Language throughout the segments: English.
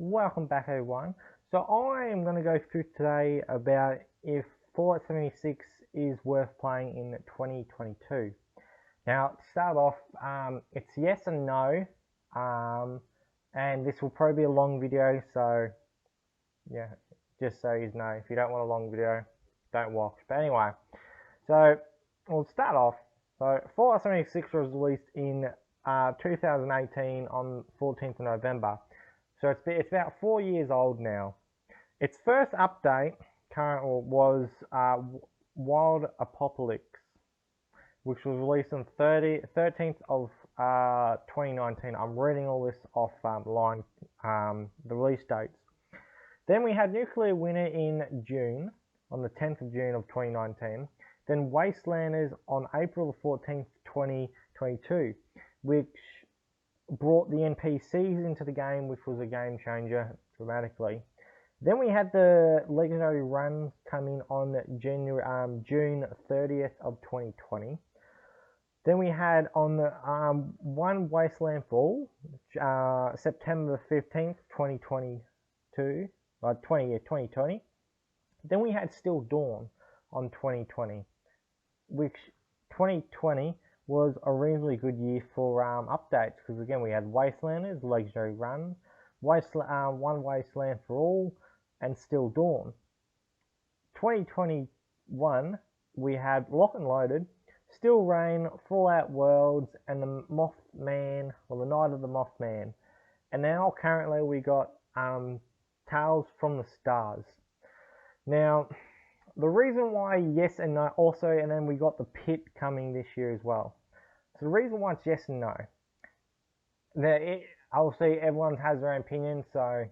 Welcome back, everyone. So I am going to go through today about if Fallout 76 is worth playing in 2022. Now, to start off, it's yes and no, and this will probably be a long video, so yeah, just so you know, if you don't want a long video, don't watch. But anyway, so we'll start off. So Fallout 76 was released in 2018 on 14th of November. So it's about 4 years old now. Its first update was Wild Apocalypse, which was released on 13th of 2019. I'm reading all this off line, the release dates. Then we had Nuclear Winter in June, on the 10th of June of 2019. Then Wastelanders on April 14th, 2022, which brought the NPCs into the game, which was a game changer dramatically. Then we had the Legendary Runs coming on June 30th of 2020. Then we had on the One Wasteland for All, September 15th, 2022, 2020. Then we had Still Dawn on 2020, which 2020 was a reasonably good year for updates, because again we had Wastelanders, Legendary Run, One Wasteland for All, and Still Dawn. 2021 we had Lock and Loaded, Still Rain, Fallout Worlds, and the Mothman, or the Night of the Mothman. And now currently we got Tales from the Stars. Now, the reason why yes and no also, and then we got the Pit coming this year as well. So the reason why it's yes and no, obviously everyone has their own opinion, so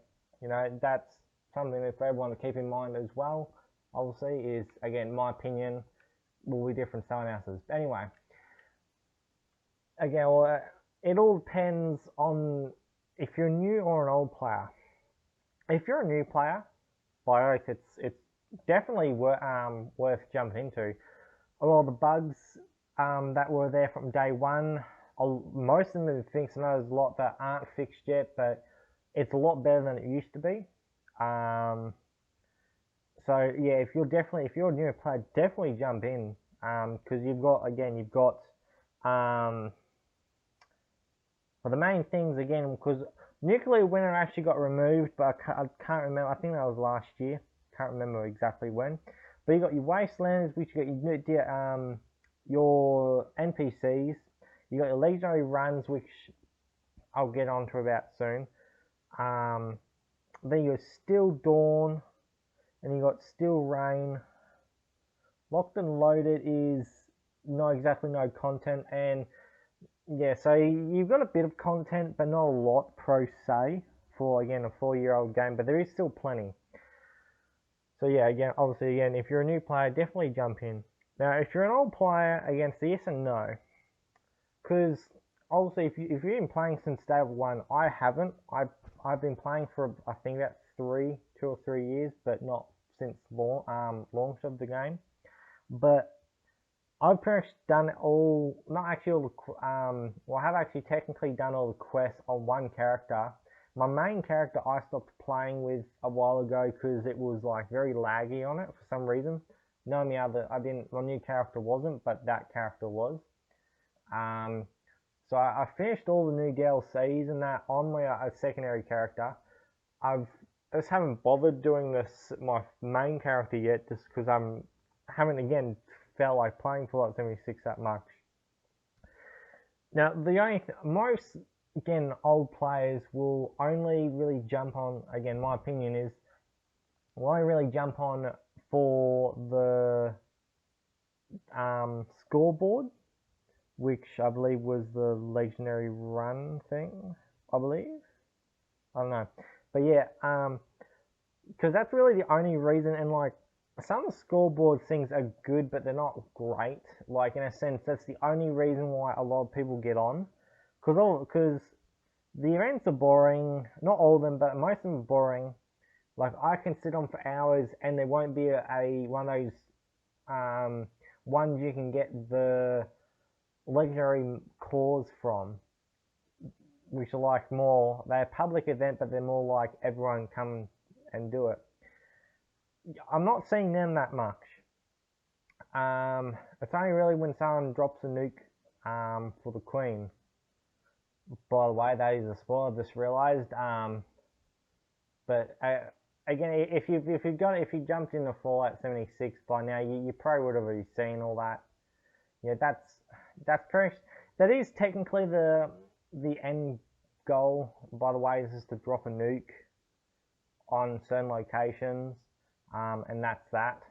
that's something for everyone to keep in mind as well. Obviously, is again my opinion will be different to someone else's. But anyway, again, well, it all depends on if you're new or an old player. If you're a new player, by oath, it's definitely worth jumping into. A lot of the bugs that were there from day one, most of them things, I know there's a lot that aren't fixed yet, but it's a lot better than it used to be. So yeah, if you're a new player, definitely jump in, because you've got for the main things again, because Nuclear Winter actually got removed, but I can't remember. I think that was last year. Can't remember exactly when. But you got your Wastelanders, which you got your NPCs. You got your Legendary Runs, which I'll get onto about soon. Then you got Still Dawn, and you got Still Rain. Locked and Loaded is not exactly no content, and yeah, so you've got a bit of content, but not a lot per se for again a 4-year-old game, but there is still plenty. So yeah, again, obviously, if you're a new player, definitely jump in. Now, if you're an old player, again, it's yes and no, because obviously, if you've been playing since day one, I haven't. I've been playing for I think about 2 or 3 years, but not since launch of the game. But I've pretty much done all, not actually all the, well, I have actually technically done all the quests on one character. My main character I stopped playing with a while ago because it was like very laggy on it for some reason. My new character wasn't, but that character was. So I finished all the new DLCs and that on my secondary character. I just haven't bothered doing my main character yet, just because I haven't again felt like playing Fallout 76 that much. Now, most again old players will only really jump on. Again, my opinion is will only really jump on for the scoreboard, which I believe was the Legendary Run thing. I believe. I don't know, but yeah, because that's really the only reason. And like, some of the scoreboard things are good, but they're not great. Like, in a sense, that's the only reason why a lot of people get on. Because the events are boring. Not all of them, but most of them are boring. Like, I can sit on for hours, and there won't be one of those ones you can get the legendary cores from. which are like more, they're a public event, but they're more like everyone come and do it. I'm not seeing them that much. It's only really when someone drops a nuke for the Queen. By the way, that is a spoiler. I just realised. But again, if you jumped into Fallout 76 by now, you probably would have already seen all that. Yeah, that's correct. That is technically the end goal. By the way, is just to drop a nuke on certain locations, and that's that.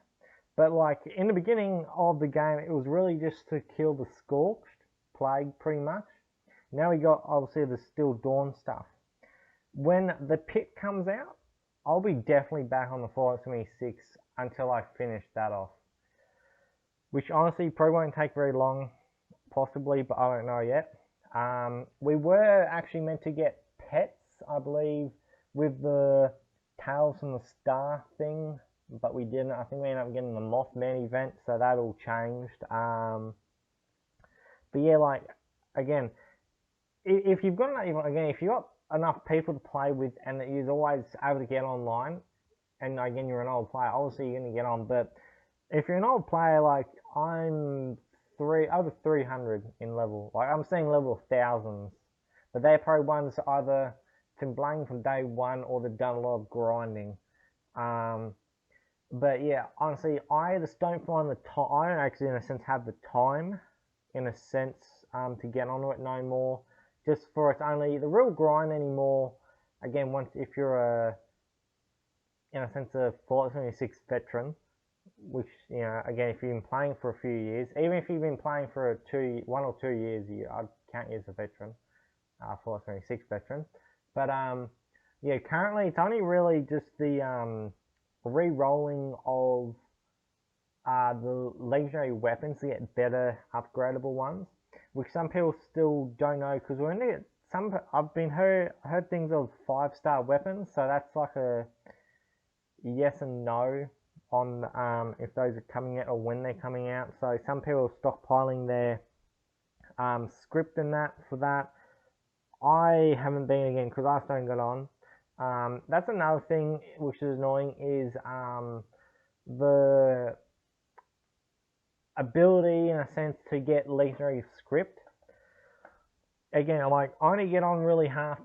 But like in the beginning of the game, it was really just to kill the Scorched Plague, pretty much. Now we got obviously the Still Dawn stuff. When the pit comes out, I'll be definitely back on the Fallout 76 until I finish that off. Which honestly probably won't take very long, possibly, but I don't know yet. We were actually meant to get pets, I believe, with the Tales from the Star thing, but we didn't. I think we ended up getting the Mothman event, so that all changed. But yeah, like, again, if you've got enough people to play with and that you're always able to get online, and again, you're an old player, obviously you're going to get on, but if you're an old player, like, I'm over 300 in level. Like, I'm seeing level of thousands, but they're probably ones either been playing from day one or they've done a lot of grinding. But yeah, honestly, I just don't find the time. I don't actually, in a sense, have the time, in a sense, to get onto it no more. Just for it's only the real grind anymore. Again, once if you're in a sense, a Fallout 76 veteran, which, you know, again, if you've been playing for a few years, even if you've been playing for 1 or 2 years, I'd count you as a veteran, Fallout 76 veteran. But yeah, currently it's only really just the re-rolling of the legendary weapons to get better upgradable ones, which some people still don't know, because we're only I've been heard things of 5-star weapons, so that's like a yes and no on if those are coming out or when they're coming out. So some people are stockpiling their script and that for that. I haven't been, again, because I don't get on. That's another thing which is annoying, is the ability, in a sense, to get legendary script. Again, like, I only get on really I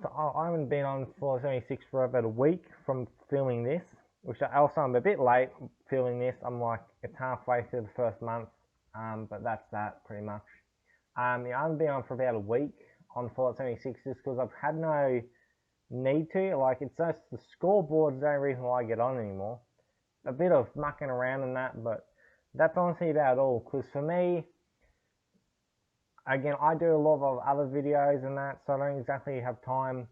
haven't been on Fallout 76 for about a week from filming this, which also I'm a bit late filming this. I'm like, it's halfway through the first month, but that's that pretty much. Yeah, I haven't been on for about a week on Fallout 76 just because I've had no need to. Like, it's just the scoreboard's the only reason why I get on anymore. A bit of mucking around and that, but that's honestly about all. Because for me, again, I do a lot of other videos and that, so I don't exactly have time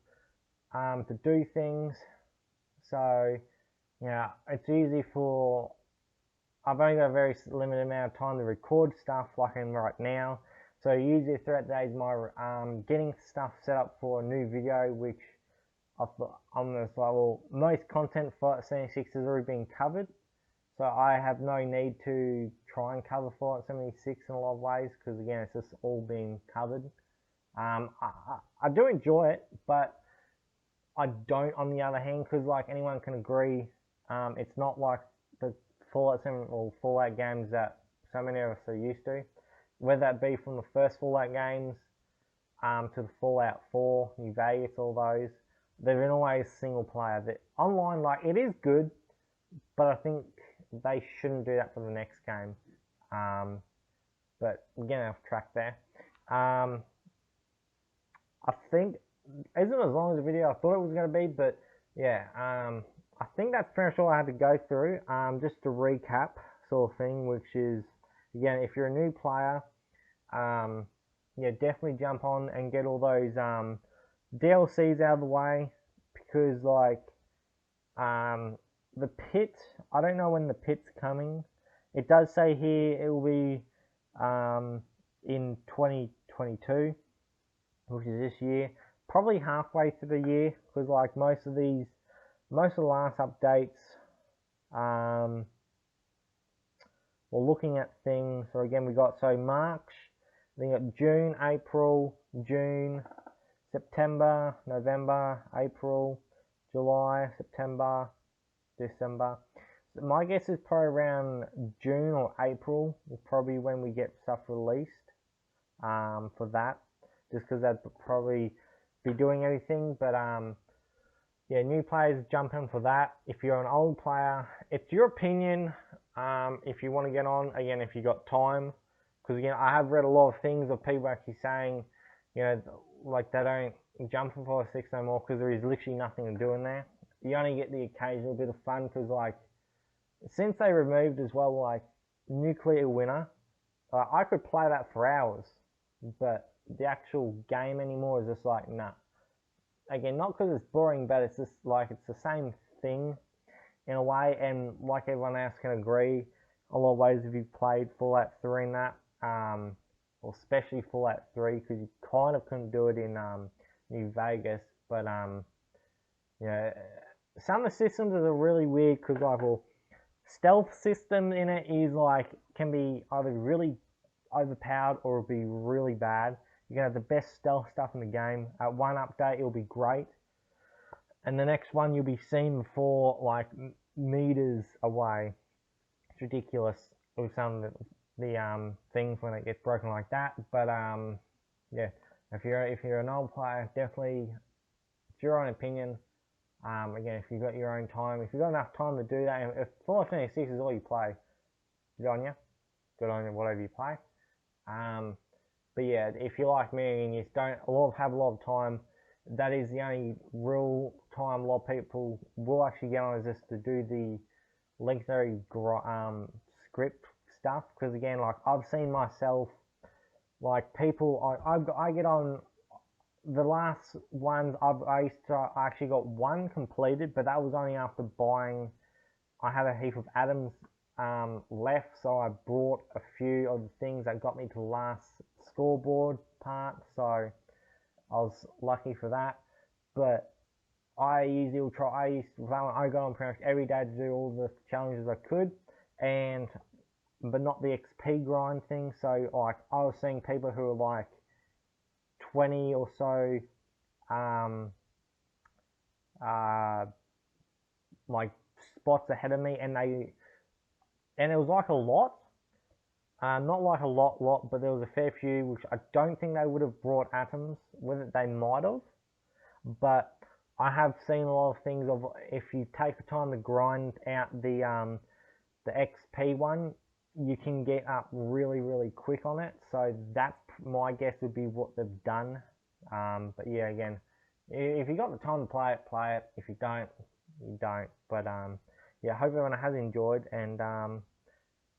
to do things. So, yeah, it's easy for... I've only got a very limited amount of time to record stuff like I'm right now. So usually throughout the day is my getting stuff set up for a new video, which I'm just like, well, most content for 76 has already been covered. So I have no need to try and cover Fallout 76 in a lot of ways, because again, it's just all been covered. I do enjoy it, but I don't, on the other hand, because like anyone can agree, it's not like the Fallout 7 or Fallout games that so many of us are used to, whether that be from the first Fallout games to the Fallout 4, New Vegas, all those. They've been always single player. Online, like, it is good, but I think they shouldn't do that for the next game. But we're getting off track there. I think it isn't as long as the video I thought it was going to be, but yeah, I think that's pretty much all I had to go through. Just to recap, sort of thing, which is, again, if you're a new player, yeah, definitely jump on and get all those DLCs out of the way, because like the pit, I don't know when the pit's coming. It does say here it will be in 2022, which is this year, probably halfway through the year, because like most of the last updates, we're looking at things. So again, we got March, then got June, April, June, September, November, April, July, September, December. So my guess is probably around June or April is probably when we get stuff released for that, just because they'd probably be doing everything. But yeah, new players jump in for that. If you're an old player, it's your opinion. If you want to get on again, if you got time, because again, I have read a lot of things of people actually saying, you know, like they don't jump in 4-6 no more because there is literally nothing to do in there. You only get the occasional bit of fun because like since they removed as well like nuclear winter, I could play that for hours, but the actual game anymore is just like nah. Again, not because it's boring, but it's just like it's the same thing in a way, and like everyone else can agree, a lot of ways if you played Fallout 3 in that, or especially Fallout 3, because you kind of couldn't do it in New Vegas, but yeah, some of the systems are really weird because like well, stealth system in it is like can be either really overpowered or be really bad. You can have the best stealth stuff in the game. At one update, it'll be great, and the next one you'll be seen before like meters away. It's ridiculous with some of the things when it gets broken like that. But yeah, if you're an old player, definitely it's your own opinion. Again, if you've got your own time, if you've got enough time to do that, if Fallout 76 is all you play, good on you. Good on you, whatever you play. But yeah, if you're like me and you don't have a lot of time, that is the only real time a lot of people will actually get on is just to do the legendary script stuff. Because again, like I've seen myself, like people, I get on the last ones. I actually got one completed, but that was only after buying. I had a heap of atoms left, so I brought a few of the things that got me to the last scoreboard part, so I was lucky for that. But I usually try. I got on pretty much every day to do all the challenges I could, but not the XP grind thing. So like I was seeing people who were like 20 or so, like spots ahead of me, and it was like a lot. Not like a lot, but there was a fair few which I don't think they would have brought atoms with it. They might have, but I have seen a lot of things of if you take the time to grind out the XP one, you can get up really quick on it. So that's my guess would be what they've done. But yeah, again, if you got the time to play it, play it. If you don't, you don't. But yeah, hope everyone has enjoyed, and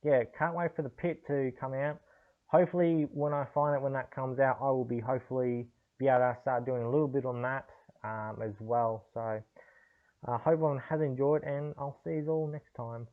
yeah, can't wait for the pit to come out. Hopefully, when I find it when that comes out, I will hopefully be able to start doing a little bit on that as well. So, hope everyone has enjoyed, and I'll see you all next time.